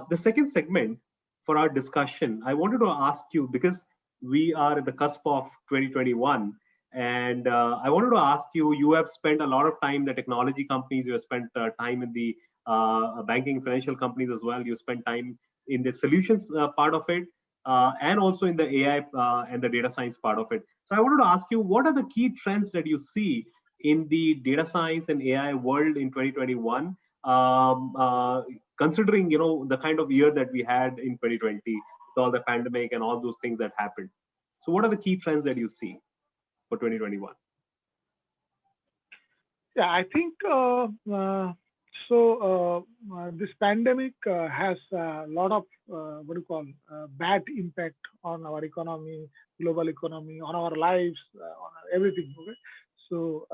The second segment for our discussion, I wanted to ask you, because we are at the cusp of 2021, and I wanted to ask you, you have spent a lot of time in the technology companies, you have spent time in the banking financial companies as well, you spent time in the solutions part of it, and also in the AI and the data science part of it. So I wanted to ask you, what are the key trends that you see in the data science and AI world in 2021, considering the kind of year that we had in 2020 with all the pandemic and all those things that happened? So what are the key trends that you see for 2021? Yeah, I think this pandemic has a lot of bad impact on our economy, global economy, on our lives, on everything. Okay, so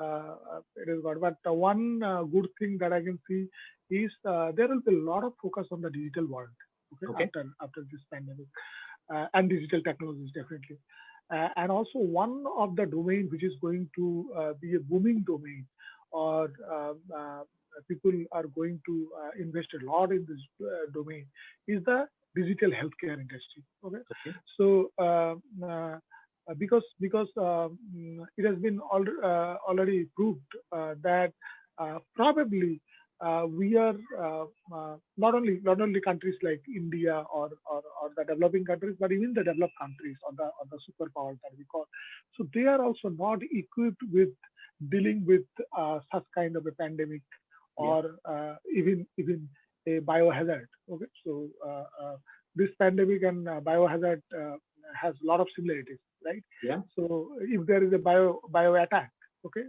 it is good. But one good thing that I can see is there will be a lot of focus on the digital world. Okay. After this pandemic and digital technologies definitely, and also one of the domain which is going to be a booming domain, or people are going to invest a lot in this domain, is the digital healthcare industry. Okay. So because it has been already proved that probably we are not only countries like India or the developing countries, but even the developed countries or the superpowers that we call. So they are also not equipped with dealing with such kind of a pandemic, or even a biohazard. Okay, so this pandemic and biohazard has a lot of similarities, right? Yeah. So if there is a bio attack, okay,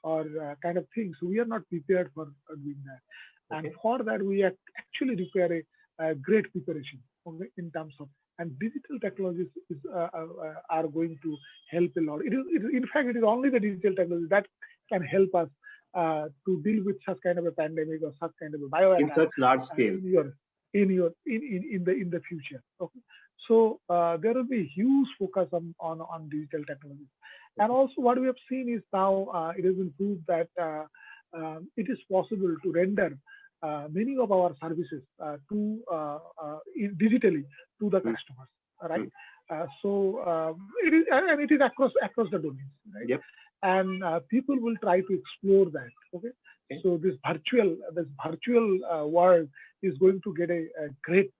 or kind of thing, so we are not prepared for doing that. Okay. And for that, we actually require a great preparation. Okay, in terms of, and digital technologies are going to help a lot. In fact, it is only the digital technology that can help us to deal with such kind of a pandemic or such kind of a bio attack in such large scale in the future. Okay, so there will be huge focus on digital technologies. And also what we have seen is now it has been proved that it is possible to render many of our services digitally to the customers, right? So it is across the domains, right? Yep. And people will try to explore that. Okay. So this virtual world is going to get a great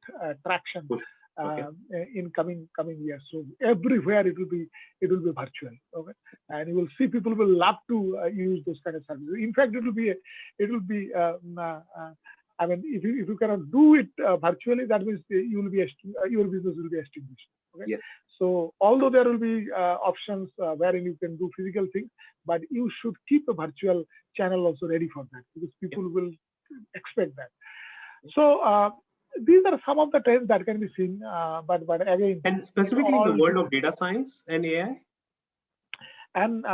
traction in coming years. So everywhere it will be virtual. Okay, and you will see people will love to use those kind of services. In fact, it will be I mean, if you cannot do it virtually, that means your business will be extinguished. Okay. Yes. So although there will be options wherein you can do physical things, but you should keep a virtual channel also ready for that, because people will expect that. So these are some of the trends that can be seen, but again, and specifically in the world of data science and AI, and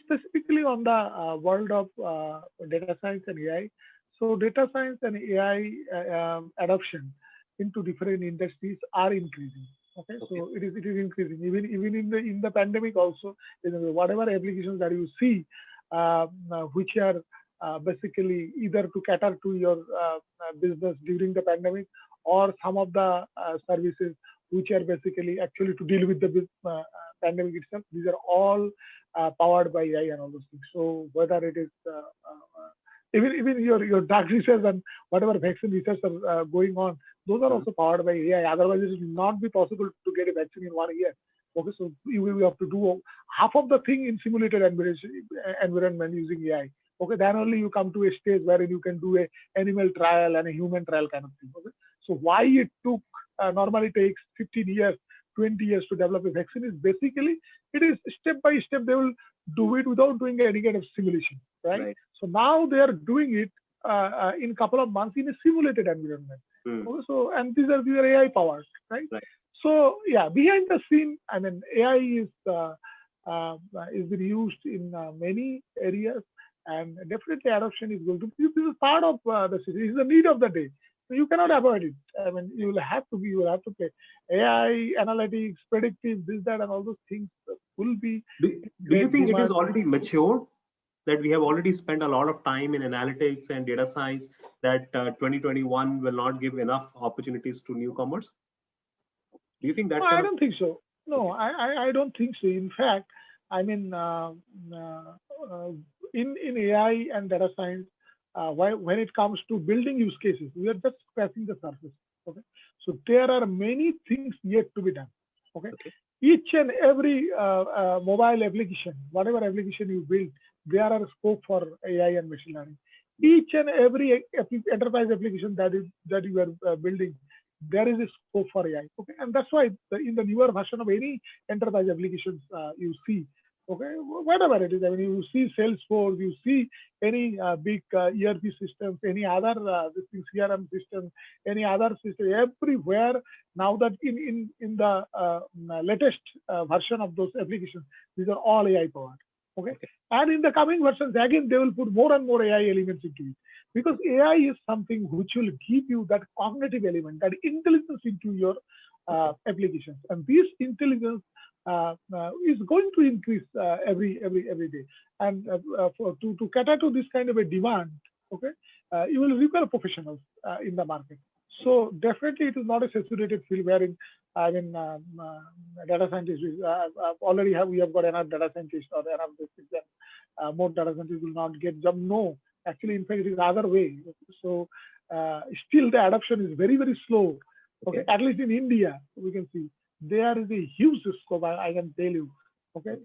specifically on the world of data science and AI. So data science and AI adoption into different industries are increasing. Okay, so it is increasing even in the pandemic also. Whatever applications that you see, which are basically either to cater to your business during the pandemic, or some of the services which are basically actually to deal with the pandemic itself. These are all powered by AI and all those things. So whether it is even your drug research and whatever vaccine research are going on, those are also powered by AI. Otherwise, it will not be possible to get a vaccine in 1 year. Okay, so you have to do half of the thing in simulated environment using AI. Okay, then only you come to a stage where you can do a animal trial and a human trial kind of thing. Okay, so why it took normally takes 15 years, 20 years to develop a vaccine is basically it is step by step. They will do it without doing any kind of simulation, right? So now they are doing it in a couple of months in a simulated environment. Okay, so and these are AI powered, right? So yeah, behind the scene, I mean, AI is being used in many areas, and definitely adoption is going to be. This is part of the city. This is the need of the day. So you cannot avoid it. I mean, you will have to play AI, analytics, predictive, this, that, and all those things will be. Do you think it is already matured? that we have already spent a lot of time in analytics and data science, that 2021 will not give enough opportunities to newcomers? Do you think No, that I kind of? don't think so. No, Okay. I don't think so. In fact, I mean, in AI and data science, when it comes to building use cases, we are just scratching the surface. Okay, so there are many things yet to be done. Okay, Okay. each and every mobile application, whatever application you build, there are scope for AI and machine learning. Each and every enterprise application that you are building, there is a scope for AI. Okay, and that's why in the newer version of any enterprise applications you see, okay, whatever it is, I mean, you see Salesforce, you see any big ERP systems, any other CRM system, any other system, everywhere. Now that in the latest version of those applications, these are all AI powered. Okay, and in the coming versions, again, they will put more and more AI elements into it, because AI is something which will give you that cognitive element, that intelligence into your applications, and this intelligence is going to increase every day. And to cater to this kind of a demand, okay, you will require professionals in the market. So definitely, it is not a saturated field wherein, I mean, data scientists we have got enough data scientists or enough this, more data scientists will not get job. No, actually, in fact, it is the other way. So still the adoption is very, very slow. Okay, at least in India, we can see there is a huge scope. I can tell you. Okay,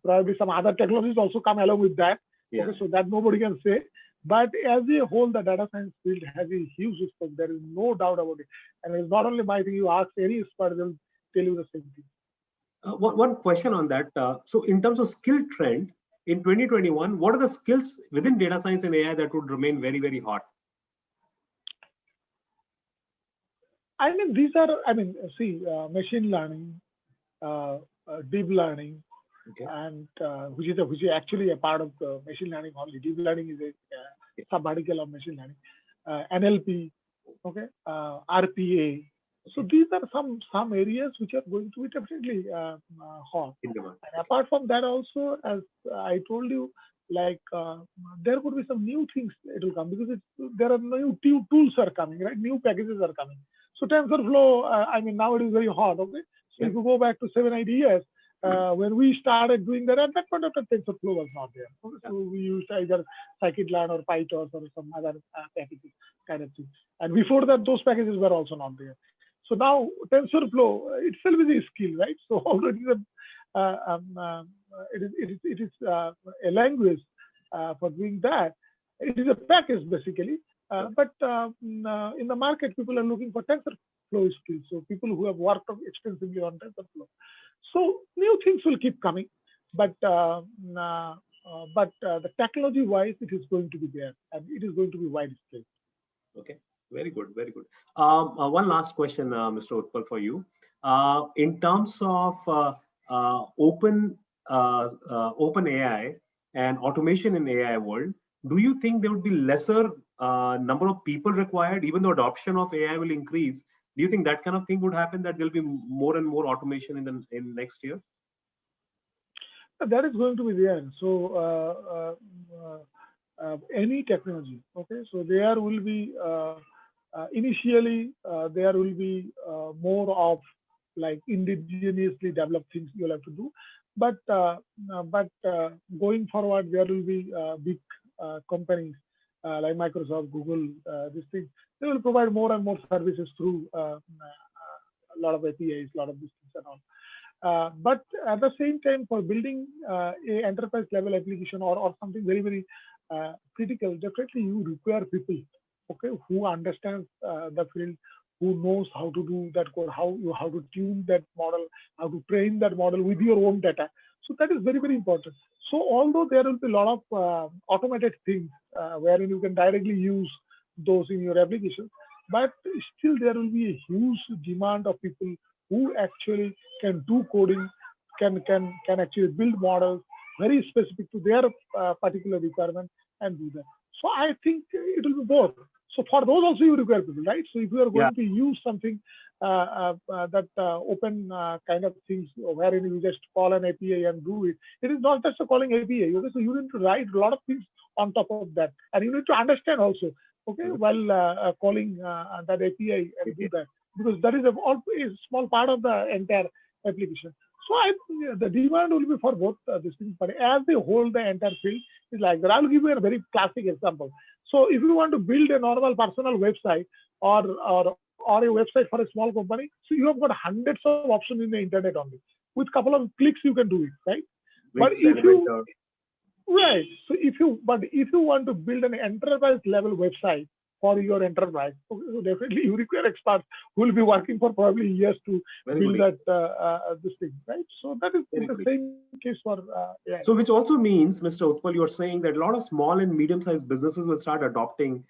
probably some other technologies also come along with that. Yeah. Okay, so that nobody can say. But as a whole, the data science field has a huge scope. There is no doubt about it. And it's not only my thing. You ask any expert, they'll tell you the same thing. One question on that. So in terms of skill trend in 2021, what are the skills within data science and AI that would remain very, very hot? I mean, these are, I mean, see, machine learning, deep learning, Okay. and which is actually a part of the machine learning only. Deep learning is a sub-vertical of machine learning. NLP, okay, RPA. So these are some areas which are going to be definitely hot. And apart from that, also, as I told you, like there could be some new things it will come, because there are new tools are coming, right? New packages are coming. So TensorFlow, I mean, now it is very hot. Okay, so if you go back to 7-8 years. When we started doing that, at that point of time, TensorFlow was not there. Okay? So we used either scikit-learn or PyTorch or some other packages kind of thing. And before that, those packages were also not there. So now TensorFlow itself is a skill, right? So already it is a language for doing that. It is a package basically. But in the market, people are looking for TensorFlow skills. So people who have worked extensively on TensorFlow. So new things will keep coming, but the technology-wise, it is going to be there, and it is going to be widespread. Okay, very good, very good. One last question, Mr. Utpal, for you. In terms of open AI and automation in AI world, do you think there would be lesser number of people required, even though adoption of AI will increase? Do you think that kind of thing would happen, that there'll be more and more automation in next year? That is going to be there. So any technology, okay. So there will be initially there will be more of like indigenously developed things you'll have to do, but going forward there will be big companies like Microsoft, Google, these things. They will provide more and more services through a lot of APIs, a lot of these things and all. But at the same time, for building a enterprise level application or something very, very critical, definitely you require people, okay, who understands the field, who knows how to do that code, how to tune that model, how to train that model with your own data. So that is very, very important. So although there will be a lot of automated things wherein you can directly use those in your application, but still there will be a huge demand of people who actually can do coding, can actually build models very specific to their particular requirement and do that. So I think it will be both. So for those also you require people, right? So if you are going to use something that open kind of things wherein you just call an API and do it, it is not just a calling API. Okay, so you need to write a lot of things on top of that, and you need to understand also, okay, while calling that API and do that, because that is a small part of the entire application. So I think the demand will be for both these things, but as they hold the entire field is like that. I'll give you a very classic example. So if you want to build a normal personal website or a website for a small company, so you have got hundreds of options in the internet only. With couple of clicks you can do it, right? But if you so if you want to build an enterprise level website for your enterprise, so definitely you require experts who will be working for probably years to build that this thing, right? So that is the same case for AI. So which also means, Mr. Utpal, you're saying that a lot of small and medium-sized businesses will start adopting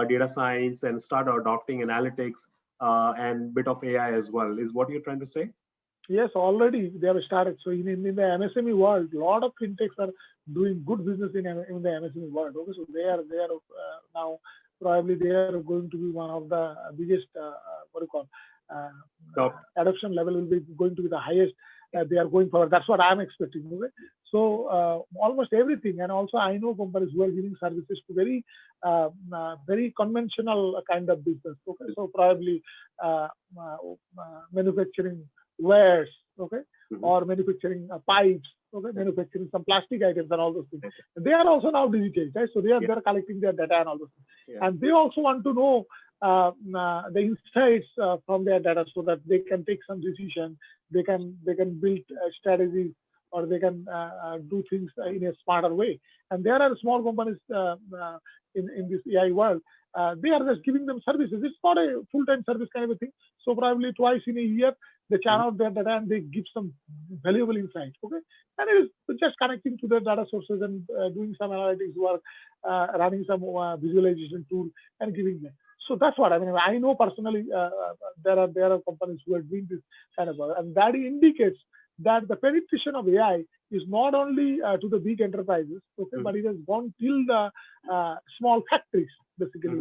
data science and start adopting analytics and bit of AI as well. Is what you're trying to say? Yes, already they have started. So in the MSME world, a lot of fintechs are doing good business in the MSME world. Okay, so they are now probably they are going to be one of the biggest adoption level will be going to be the highest they are going forward. That's what I'm expecting. Okay? So almost everything, and also I know companies who are giving services to very conventional kind of business. Okay, so probably manufacturing wares, okay, or manufacturing pipes, okay, manufacturing some plastic items and all those things. They are also now digitized, right? So they are collecting their data and all those things, and they also want to know the insights from their data so that they can take some decision. They can build strategies, or they can do things in a smarter way. And there are small companies in this AI world. They are just giving them services. It's not a full-time service kind of a thing. So probably twice in a year, they churn out their data and they give some valuable insights. Okay, and it is just connecting to their data sources and doing some analytics work, running some visualization tool and giving them. So that's what I mean. I know personally there are companies who are doing this kind of work, and that indicates that the penetration of AI is not only to the big enterprises, okay, but it has gone till the small factories, basically,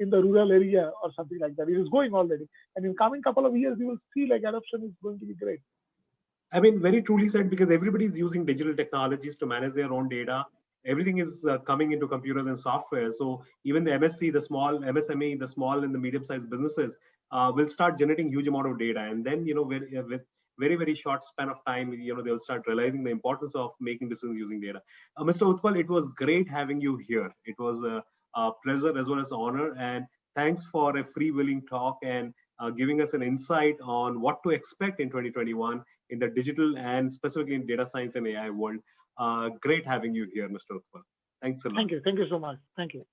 in the rural area or something like that. It is going already, and in coming couple of years, you will see like adoption is going to be great. I mean, very truly said, because everybody is using digital technologies to manage their own data. Everything is coming into computers and software. So even the MSC, the small MSME, the small and the medium-sized businesses will start generating huge amount of data, and then with very short span of time, they'll start realizing the importance of making decisions using data. Mr. Utpal, it was great having you here. It was a pleasure as well as honor, and thanks for a freewheeling talk and giving us an insight on what to expect in 2021 in the digital and specifically in data science and AI world. Great having you here, Mr. Utpal. Thanks a lot. Thank you. Thank you so much. Thank you.